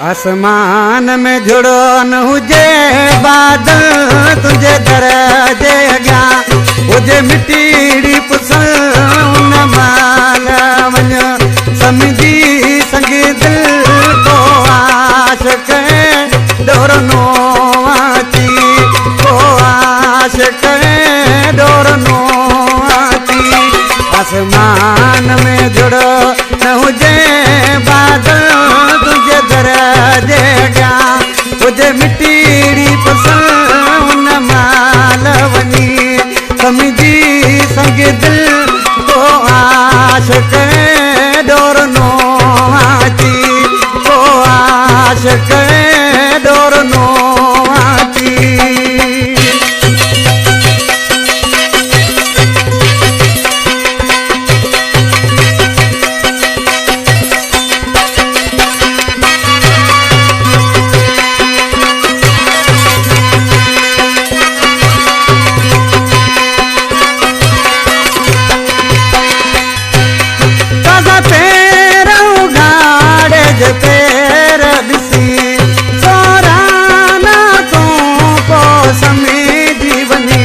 आसमान में जुड़ो न हुजे बादल तुझे दर जे अॻियां हुजे मिटीड़ी पुसल उन माल वञ समझी संगी दिल को आशिक़ डोरनो अची को आशिक़ डोरनो अची आसमान में जुड़ो न हुजे बादल तुझे दर जे अॻियां हुजे मिटीड़ी पुसल उन माल वञी समझी संगी दिल को आशिक़ डोरनो अची को आशिक़ डोरनो अची पैर ॾिसी सोराना तूं को समेजी वञी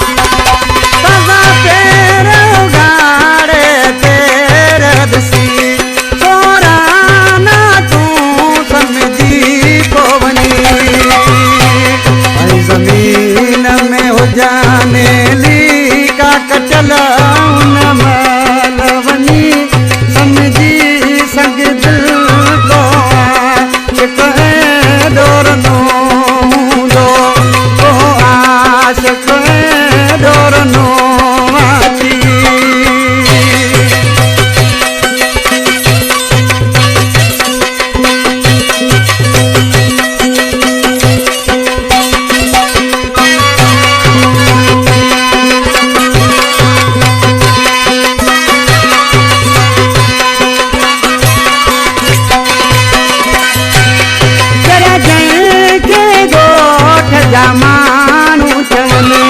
ताज़ा पैर उघाड़े पैर ॾिसी सोराना तूं समेजी को वञी ज़मीन में हुजाने ली का कचल उन माल वञी समझी संग दिल को आशिक़ डोरनो हूंदो को आशिक़ डोरनो अची माण्हू चवनि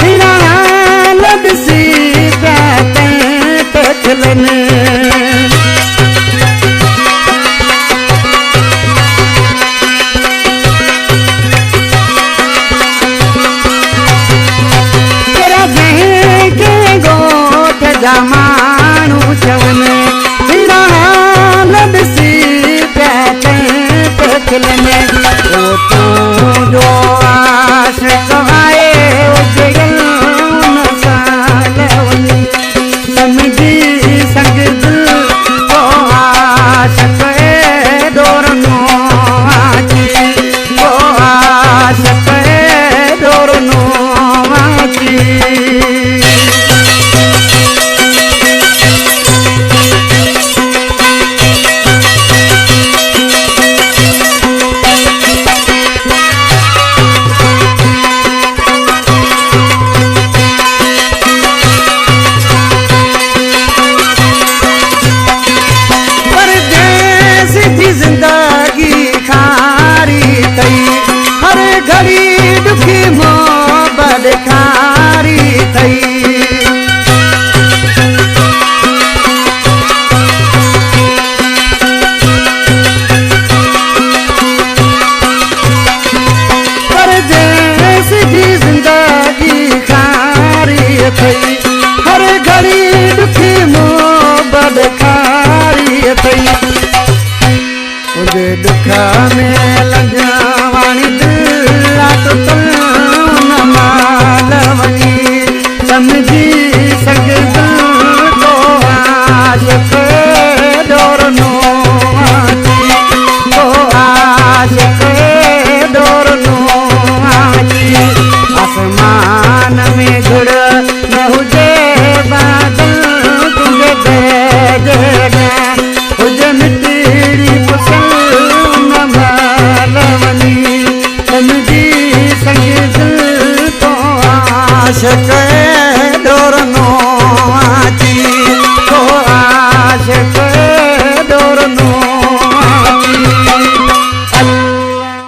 हिरान ॾिसी खिलनि जंहिंखे ॻोठ जा